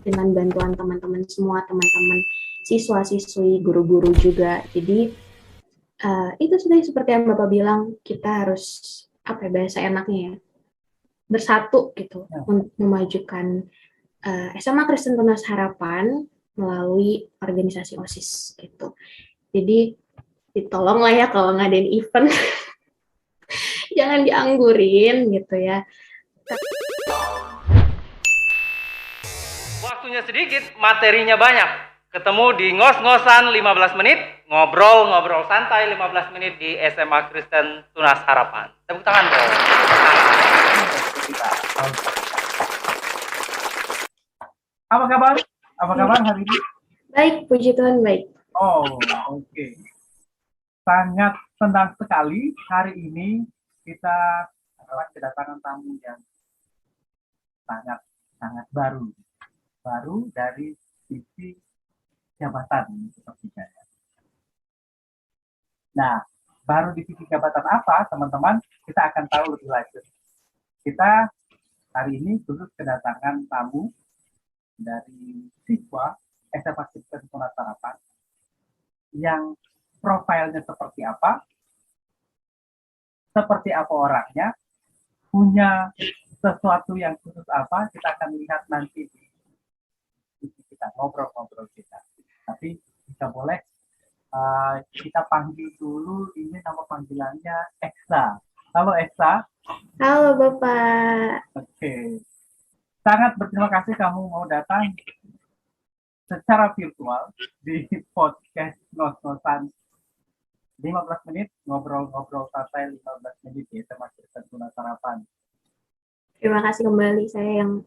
dengan bantuan teman-teman semua, teman-teman siswa-siswi, guru-guru juga. Jadi itu sudah seperti yang Bapak bilang, kita harus bahasa enaknya ya, bersatu gitu untuk memajukan SMA Kristen Tunas Harapan melalui organisasi OSIS gitu. Jadi ditolonglah ya kalau ngadain event jangan dianggurin gitu ya. Waktunya sedikit, materinya banyak. Ketemu di ngos-ngosan 15 menit, ngobrol-ngobrol santai 15 menit di SMA Kristen Tunas Harapan. Tepuk tangan dong. Apa kabar? Apa kabar hari ini? Baik, puji Tuhan baik. Oh, oke. Sangat senang sekali hari ini kita adalah kedatangan tamu yang sangat baru dari sisi jabatan seperti saya. Nah, baru di sisi jabatan apa, teman-teman? Kita akan tahu lebih lanjut. Kita hari ini khusus kedatangan tamu dari siswa SMA Kristen Tunas Harapan yang profilnya seperti apa orangnya, punya sesuatu yang khusus apa, kita akan lihat nanti di kita ngobrol-ngobrol kita. Tapi jika boleh kita panggil dulu, ini nama panggilannya Eksa. Halo Eksa. Halo Bapak. Oke. Sangat berterima kasih kamu mau datang secara virtual di podcast Ngos-Ngosan 15 menit, ngobrol-ngobrol santai 15 menit ya, sama Kristen Tunas Harapan. Terima kasih kembali, saya yang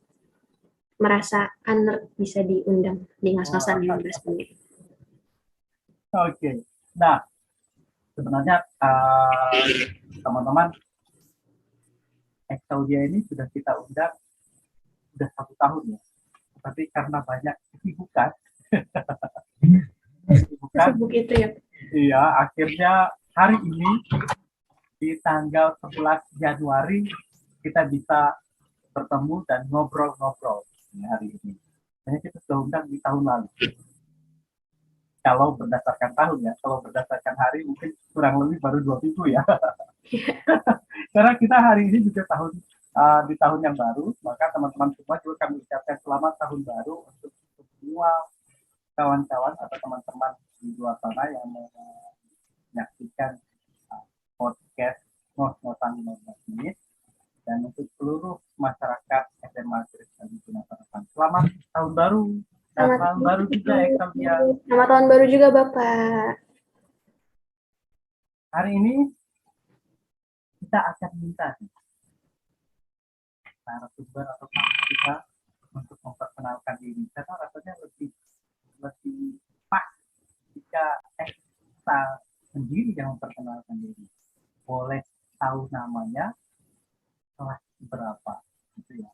merasa honored bisa diundang di Ngos-Ngosan 15 menit. Oke. Nah, sebenarnya teman-teman, Exaudia ini sudah kita undang sudah 1 tahun ya. Tapi karena banyak kesibukan, Sibuk itu ya. Iya, akhirnya hari ini di tanggal 11 Januari kita bisa bertemu dan ngobrol-ngobrol hari ini. Hanya kita sudah undang di tahun lalu. Kalau berdasarkan tahun ya, kalau berdasarkan hari mungkin kurang lebih baru 2 minggu ya. Karena kita hari ini juga di tahun yang baru, maka teman-teman semua juga kami ucapkan selamat tahun baru untuk semua kawan-kawan atau teman-teman di luar sana yang menyaksikan podcast Ngos-Ngosan 15 menit, dan untuk seluruh masyarakat SMA Kristen Tunas Harapan. Selamat tahun baru. Selamat tahun baru juga Exaudia. Selamat tahun baru juga Bapak. Hari ini kita akan minta narasumber atau tamu kita untuk memperkenalkan diri, karena rasanya lebih pas jika Eksa sendiri yang memperkenalkan diri. Boleh tahu namanya, kelas berapa, gitu ya.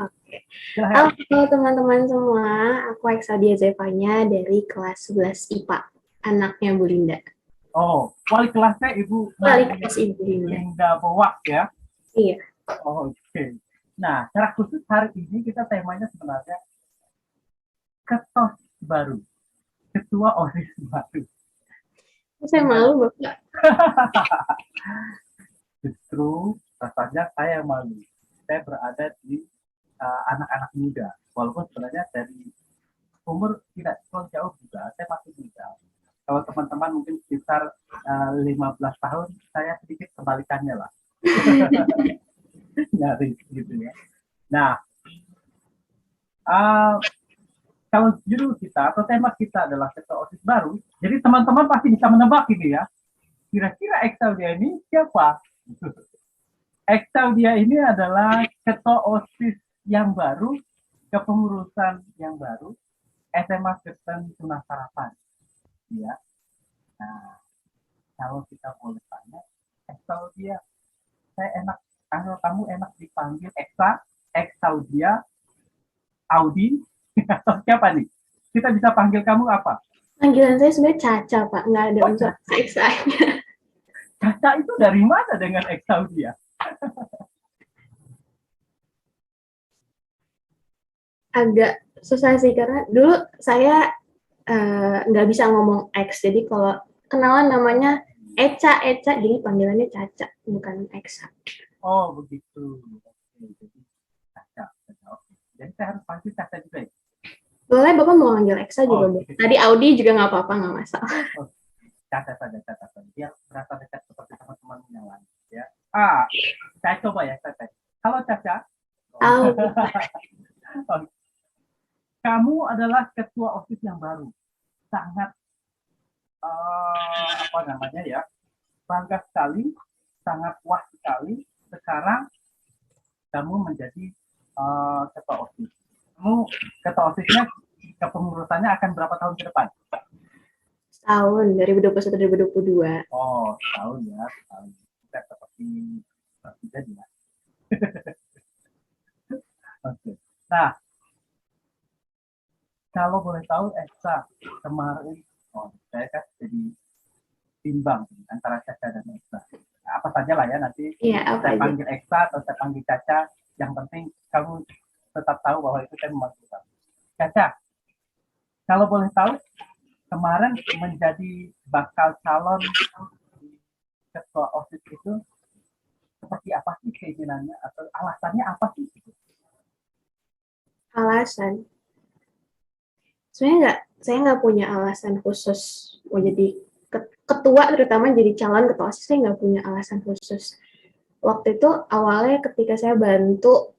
Oke. Halo teman-teman semua, aku Eksadia Zevanya dari kelas 11 IPA, anaknya Bu Linda. Oh, wali kelasnya Ibu Wali kelas Ibu Linda Bowak ya? Iya. Oh, oke. Nah, secara khusus hari ini kita temanya sebenarnya ketos baru, ketua OSIS baru. Saya malu Bapak. Justru rasanya saya malu. Saya berada di anak-anak muda, walaupun sebenarnya dari umur tidak terlalu jauh juga, saya masih muda. Kalau teman-teman mungkin sekitar 15 tahun, saya sedikit kebalikannya lah. Nyaris gitu ya. Nah, kalau judul kita atau tema kita adalah ketua OSIS baru, jadi teman-teman pasti bisa menebak ini ya. Kira-kira Exaudia ini siapa? Exaudia ini adalah ketua OSIS yang baru, kepengurusan yang baru, SMA Kristen Tunas Harapan. Ya. Nah, kalau kita boleh tanya, Exaudia, kalau kamu enak dipanggil Exaudia, Audi, atau siapa nih? Kita bisa panggil kamu apa? Panggilan saya sebenarnya Caca, Pak. Nggak ada unsur Eksa-nya. Caca itu dari mana dengan Exaudia? Agak susah sih karena dulu saya nggak bisa ngomong X, jadi kalau kenalan namanya Eca, jadi panggilannya Caca, bukan Exa. Oh begitu. Oke, jadi Caca. Caca, oke. Jadi saya harus panggil Caca juga ya. Boleh Bapak mau manggil Exa juga Oh, boleh. Tadi Audi juga nggak apa-apa, nggak masalah. oh, Caca saja, Caca saja. Biar berasa dekat seperti teman-teman yang lain. Ya. Ah, saya coba ya, Caca. Halo Caca. Oh. Audi. Oh, kamu adalah ketua OSIS yang baru. Sangat apa namanya ya? Bangga sekali, sangat puas sekali. Sekarang kamu menjadi ketua OSIS. Kamu ketua OSISnya kepengurusannya akan berapa tahun ke depan? Tahun 2021-2022. Oh, tahun ya, tahun. Tidak seperti presiden ya. Oke. Nah, kalau boleh tahu, Esa kemarin, oh, saya kan jadi timbang antara Caca dan Esa. Nah, apa saja lah ya nanti Iya, apa saya aja. panggil Esa atau saya panggil Caca. Yang penting kamu tetap tahu bahwa itu saya memanggil kamu. Caca, kalau boleh tahu, kemarin menjadi bakal calon ketua OSIS itu seperti apa sih keinginannya atau alasannya apa sih? Alasan. Sebenarnya saya nggak punya alasan khusus mau jadi ketua, terutama jadi calon ketua OSIS, saya nggak punya alasan khusus. Waktu itu awalnya ketika saya bantu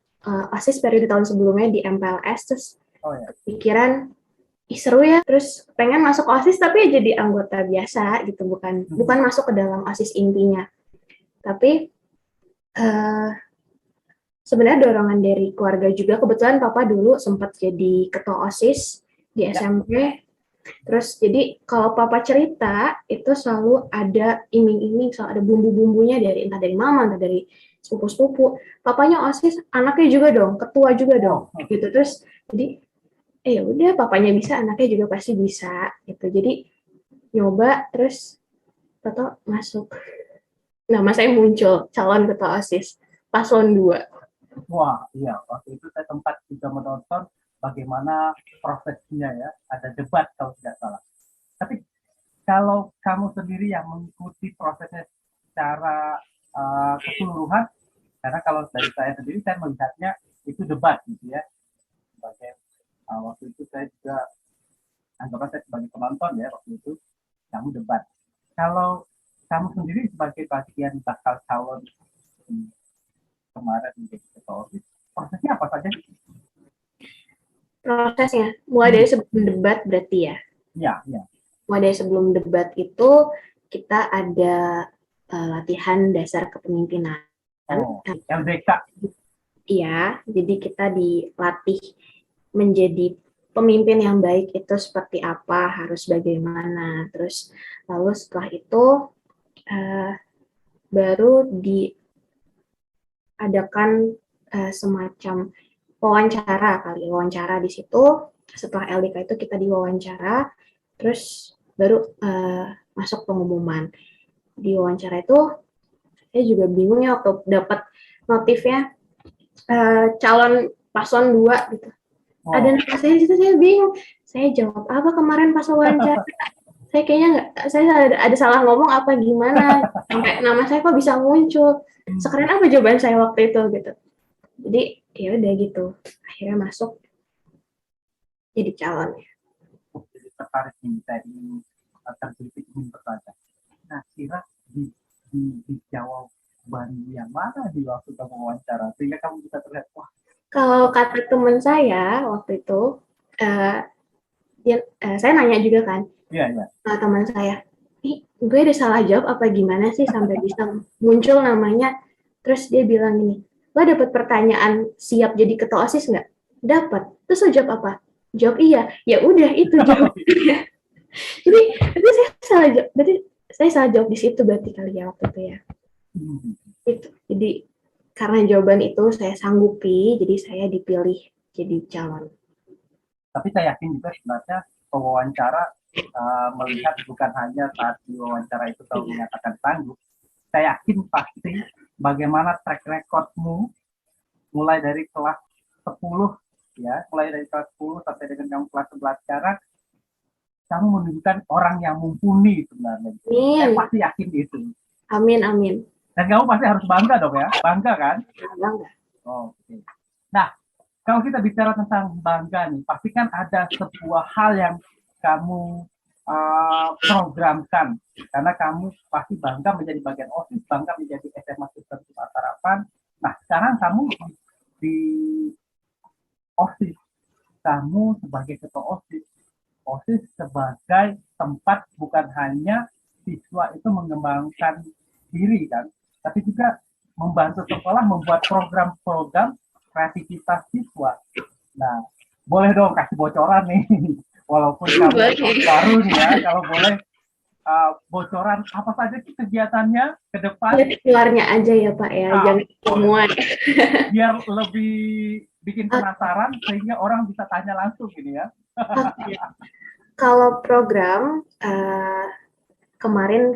OSIS periode tahun sebelumnya di MPLS, terus Oh ya. pikiran, ih seru ya, terus pengen masuk OSIS tapi ya jadi anggota biasa gitu, bukan masuk ke dalam OSIS intinya. Tapi sebenarnya dorongan dari keluarga juga, kebetulan papa dulu sempat jadi ketua OSIS di SMP. Terus jadi kalau papa cerita itu selalu ada iming-iming, selalu ada bumbu-bumbunya dari entah dari mama, entah dari sepupu-sepupu. Papanya OSIS, anaknya juga dong, ketua juga dong, gitu. Terus jadi ya udah, papanya bisa, anaknya juga pasti bisa, gitu. Jadi nyoba, terus toto masuk. Nama saya muncul calon ketua OSIS paslon 2. Wah, iya. Waktu itu saya sempat juga menonton bagaimana prosesnya ya. Ada debat kalau tidak salah. Tapi kalau kamu sendiri yang mengikuti prosesnya secara keseluruhan, karena kalau dari saya sendiri saya melihatnya itu debat gitu ya. Sebagai waktu itu saya juga anggaplah saya sebagai penonton ya waktu itu kamu debat. Kalau kamu sendiri sebagai bagian bakal calon kemarin menjadi ketua OSIS, prosesnya apa saja? Prosesnya mulai dari sebelum debat berarti ya. Iya, iya. Mulai dari sebelum debat itu kita ada latihan dasar kepemimpinan. Oh, LDK. Iya, jadi kita dilatih menjadi pemimpin yang baik itu seperti apa, harus bagaimana. Terus lalu setelah itu baru diadakan semacam wawancara di situ. Setelah LDK itu kita diwawancara, terus baru masuk pengumuman. Di wawancara itu saya juga bingung ya waktu dapat notifnya calon paslon 2 gitu. Oh. Ada nama saya di situ, saya bingung. Saya jawab apa kemarin pas wawancara? Saya kayaknya nggak, saya ada salah ngomong apa gimana? Sampai nama saya kok bisa muncul? Sekeren apa jawaban saya waktu itu gitu. Jadi ya udah gitu. Akhirnya masuk jadi calon. Jadi tertarik nih, saya ingin tergelitik ingin bertanya. Nah, kira di jawaban yang mana di waktu kamu wawancara sehingga kamu bisa terlihat wah. Kalau kata teman saya waktu itu, saya nanya juga kan, teman saya, gue ada salah jawab apa gimana sih sampai bisa muncul namanya? Terus dia bilang gini, lo dapet pertanyaan siap jadi ketua OSIS nggak? Dapat. Terus lo jawab apa? Jawab iya. Ya udah itu jawabnya. Jadi saya salah jawab di situ berarti kali ya waktu itu ya. Itu. Jadi karena jawaban itu saya sanggupi, jadi saya dipilih jadi calon. Tapi saya yakin juga sebenarnya pewawancara melihat bukan hanya saat diwawancara itu kamu menyatakan sanggup. Saya yakin pasti bagaimana track recordmu mulai dari kelas 10 ya, mulai dari kelas 10 sampai dengan kamu kelas 11 sekarang, kamu menunjukkan orang yang mumpuni sebenarnya. Saya Amin. pasti yakin itu. Amin, amin. Dan kamu pasti harus bangga dong ya, bangga kan? Bangga. Oke. Nah, kalau kita bicara tentang bangga nih, pasti kan ada sebuah hal yang kamu programkan, karena kamu pasti bangga menjadi bagian OSIS, bangga menjadi SMA Kristen Tunas Harapan. Nah, sekarang kamu di OSIS, kamu sebagai ketua OSIS, OSIS sebagai tempat bukan hanya siswa itu mengembangkan diri kan, tapi juga membantu sekolah membuat program-program kreativitas siswa. Nah, boleh dong kasih bocoran nih, walaupun kamu baru nih ya, kalau boleh bocoran apa saja sih kegiatannya ke depan? Keluarnya aja ya Pak ya, jangan semua. Biar lebih bikin penasaran sehingga orang bisa tanya langsung gini ya. Kalau program kemarin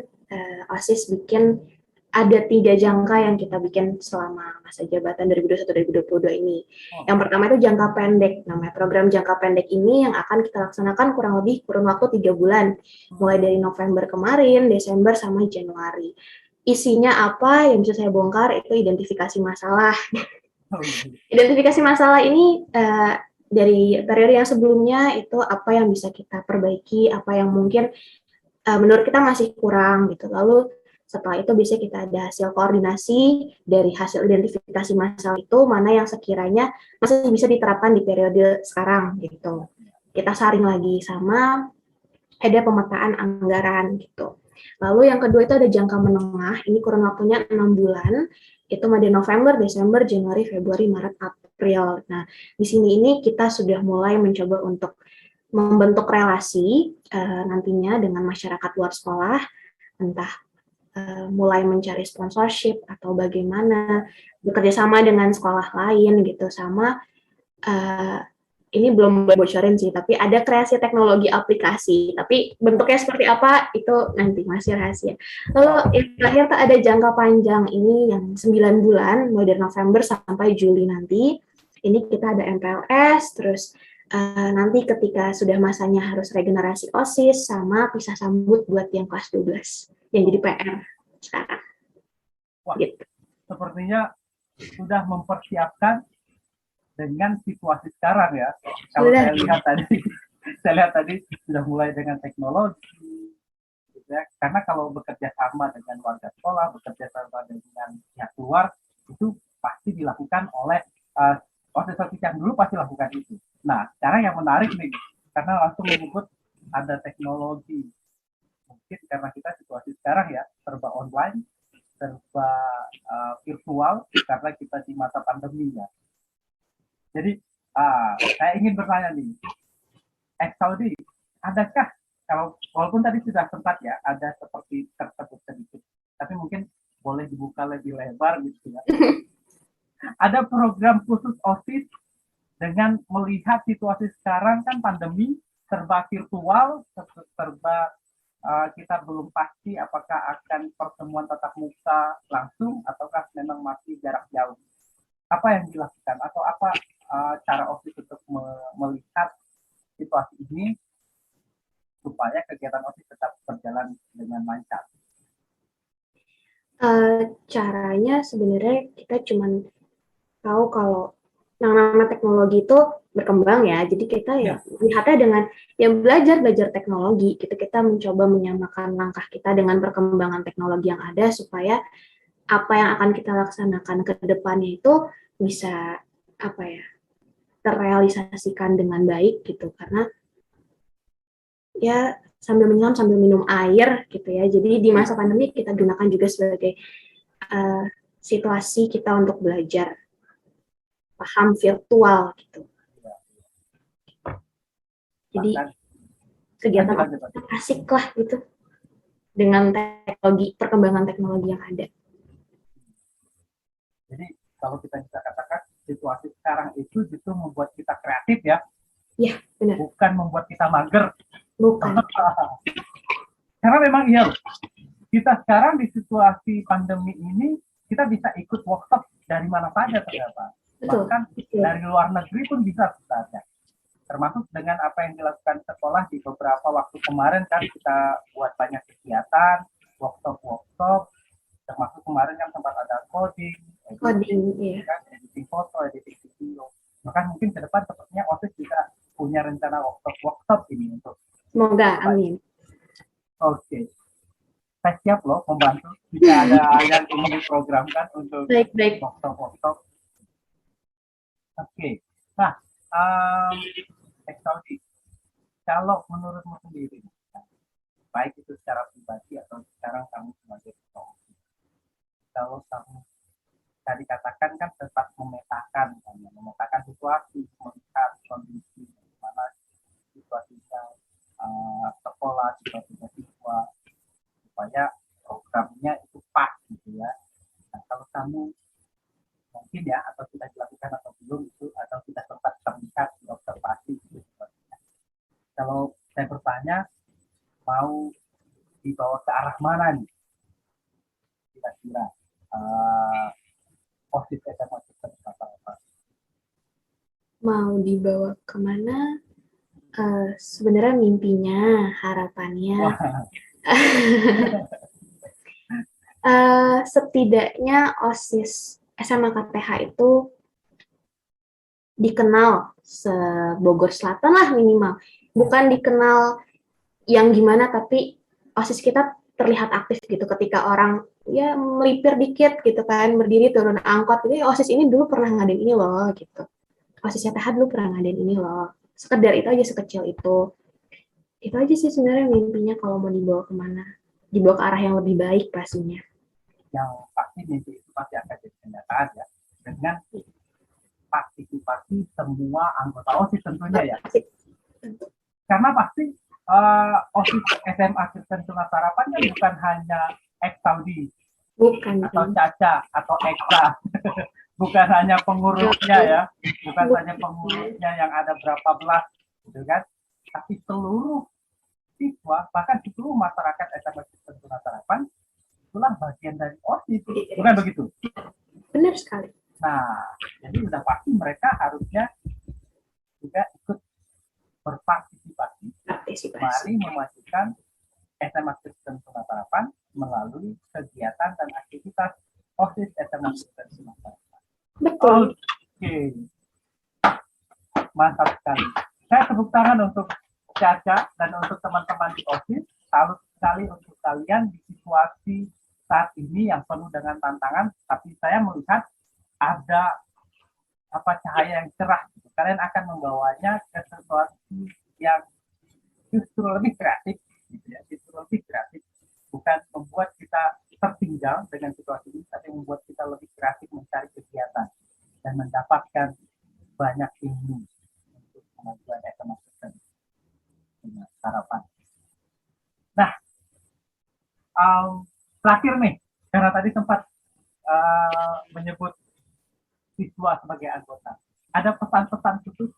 OSIS bikin ada 3 jangka yang kita bikin selama masa jabatan 2021-2022 ini. Yang pertama itu jangka pendek, namanya program jangka pendek ini yang akan kita laksanakan kurang lebih kurun waktu 3 bulan, mulai dari November kemarin, Desember, sama Januari. Isinya apa yang bisa saya bongkar itu identifikasi masalah. Identifikasi masalah ini dari periode yang sebelumnya itu apa yang bisa kita perbaiki, apa yang mungkin menurut kita masih kurang gitu. Lalu setelah itu bisa kita ada hasil koordinasi dari hasil identifikasi masalah itu, mana yang sekiranya masih bisa diterapkan di periode sekarang gitu. Kita saring lagi sama ada pemetaan anggaran gitu. Lalu yang kedua itu ada jangka menengah, ini kurun waktunya 6 bulan, itu mulai November, Desember, Januari, Februari, Maret, April. Nah, di sini ini kita sudah mulai mencoba untuk membentuk relasi nantinya dengan masyarakat luar sekolah, entah mulai mencari sponsorship atau bagaimana bekerja sama dengan sekolah lain gitu, sama ini belum bocorin sih, tapi ada kreasi teknologi aplikasi, tapi bentuknya seperti apa itu nanti masih rahasia. Lalu yang terakhir ada jangka panjang ini yang 9 bulan mulai dari November sampai Juli nanti. Ini kita ada MPLS, terus nanti ketika sudah masanya harus regenerasi OSIS sama pisah sambut buat yang kelas 12 yang jadi PR sekarang. Wah, gitu. Sepertinya sudah mempersiapkan dengan situasi sekarang ya. Kalau saya lihat tadi sudah mulai dengan teknologi, gitu ya. Karena kalau bekerja sama dengan warga sekolah, bekerja sama dengan pihak luar, itu pasti dilakukan oleh OSIS yang dulu pasti lakukan itu. Nah, sekarang yang menarik nih, karena langsung menyebut ada teknologi. Mungkin karena kita situasi sekarang ya, serba online, serba virtual, karena kita di masa pandemi ya. Jadi, saya ingin bertanya nih, Saudi, adakah, kalau walaupun tadi sudah sempat ya, ada seperti tersebut sedikit, tapi mungkin boleh dibuka lebih lebar gitu ya. Ada program khusus OSIS dengan melihat situasi sekarang kan pandemi, serba virtual, serba kita belum pasti apakah akan pertemuan tatap muka langsung ataukah memang masih jarak jauh. Apa yang dilakukan atau apa cara OSIS untuk melihat situasi ini supaya kegiatan OSIS tetap berjalan dengan lancar? Caranya sebenarnya kita cuman tahu kalau nama teknologi itu berkembang ya, jadi kita ya lihatnya dengan yang belajar teknologi, kita mencoba menyamakan langkah kita dengan perkembangan teknologi yang ada supaya apa yang akan kita laksanakan ke depannya itu bisa apa ya terrealisasikan dengan baik gitu, karena ya sambil menyelam sambil minum air gitu ya. Jadi di masa pandemi kita gunakan juga sebagai situasi kita untuk belajar paham virtual gitu. Jadi kegiatan asik lah gitu dengan teknologi, perkembangan teknologi yang ada. Jadi kalau kita bisa katakan situasi sekarang itu justru membuat kita kreatif ya. Iya, benar. Bukan membuat kita mager. Bukan. Karena memang iya, kita sekarang di situasi pandemi ini kita bisa ikut workshop dari mana saja ternyata. Betul. Bahkan dari luar negeri pun bisa sebenarnya. Termasuk dengan apa yang dilakukan sekolah di beberapa waktu kemarin kan kita buat banyak kegiatan, workshop, termasuk kemarin kan sempat ada coding, Iya. editing foto, editing video. Maka mungkin ke depan sepertinya OSIS bisa punya rencana workshop ini untuk. Semoga, amin. Oke. Saya siap loh membantu jika ada yang ingin diprogramkan untuk Baik. workshop. Oke. Nah, Saudi, kalau menurutmu sendiri, baik itu secara pribadi atau sekarang kamu sebagai ketua, kalau kamu tadi katakan kan tetap memetakan situasi, melihat kondisi mana situasinya sekolah, situasinya siswa, supaya programnya itu pas gitu ya. Nah, kalau kamu mungkin ya, atau sudah dilakukan atau belum itu, atau sudah sempat terlihat di observasi gitu. Kalau saya bertanya, mau dibawa ke arah mana nih kira-kira OSIS SMA kita apa? Mau dibawa kemana? Sebenarnya mimpinya, harapannya, setidaknya OSIS SMA KTH itu dikenal se-Bogor Selatan lah minimal. Bukan dikenal yang gimana, tapi OSIS kita terlihat aktif gitu ketika orang ya melipir dikit gitu kan, berdiri turun angkot gitu, OSIS ini dulu pernah ngadain ini loh gitu. OSIS KTH dulu pernah ngadain ini loh. Sekedar itu aja, sekecil itu. Itu aja sih sebenarnya mimpinya kalau mau dibawa kemana. Dibawa ke arah yang lebih baik pastinya. Yang pasti mimpi itu pasti akan jadi kenyataan ya, dengan partisipasi semua anggota OSIS tentunya ya. Karena pasti OSIS SMA Kristen Tunas Harapan kan bukan hanya Saudi, Bukan. atau Caca, atau Eksa. Bukan hanya pengurusnya ya, bukan hanya pengurusnya yang ada berapa belas, gitu kan? Tapi seluruh siswa, bahkan seluruh masyarakat SMA Kristen Tunas Harapan itulah bagian dari OSIS, bukan begitu? Benar sekali. Nah, jadi sudah pasti mereka harusnya juga ikut berpartisipasi. Mari memajukan SMA Kristen Tunas Harapan melalui kegiatan dan aktivitas OSIS SMA Kristen Tunas Harapan. Betul. Oke, mantap sekali. Saya tepuk tangan untuk Caca dan untuk teman-teman di OSIS. Salut sekali untuk kalian di situasi saat ini yang penuh dengan tantangan, tapi saya melihat ada cahaya yang cerah. Kalian akan membawanya ke sesuatu yang justru lebih kreatif, gitu ya, justru lebih kreatif. Bukan membuat kita tertinggal dengan situasi ini, tapi membuat kita lebih kreatif mencari kegiatan dan mendapatkan banyak ilmu untuk kemajuan SMA Kristen Tunas Harapan. Nah, terakhir nih, karena tadi sempat menyebut siswa sebagai anggota, ada pesan-pesan khusus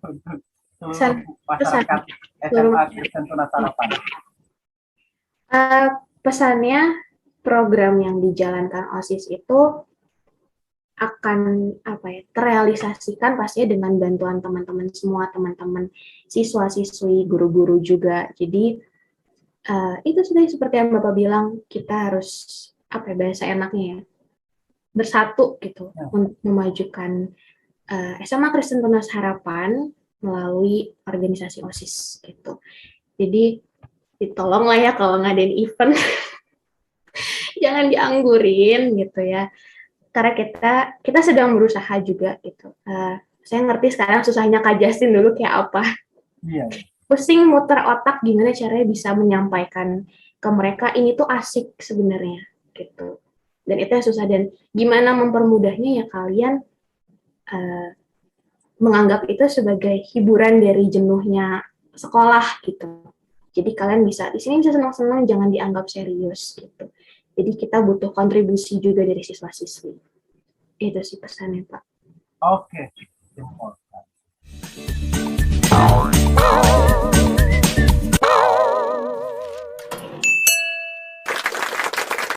untuk seluruh masyarakat SMA Kristen Tunas Harapan. Pesannya, program yang dijalankan OSIS itu akan terrealisasikan pastinya dengan bantuan teman-teman semua, teman-teman siswa-siswi, guru-guru juga. Jadi itu sudah seperti yang Bapak bilang, kita harus bahasa enaknya ya, bersatu gitu untuk memajukan SMA Kristen Tunas Harapan melalui organisasi OSIS gitu. Jadi ditolonglah ya kalau ngadain event jangan dianggurin gitu ya, karena kita sedang berusaha juga gitu. Saya ngerti sekarang susahnya Kak Justin dulu kayak apa. Iya. Pusing muter otak gimana caranya bisa menyampaikan ke mereka ini tuh asik sebenarnya gitu. Dan itu yang susah, dan gimana mempermudahnya ya kalian menganggap itu sebagai hiburan dari jenuhnya sekolah gitu. Jadi kalian bisa di sini bisa senang-senang, jangan dianggap serius gitu. Jadi kita butuh kontribusi juga dari siswa-siswi. Itu sih pesannya, Pak. Oke.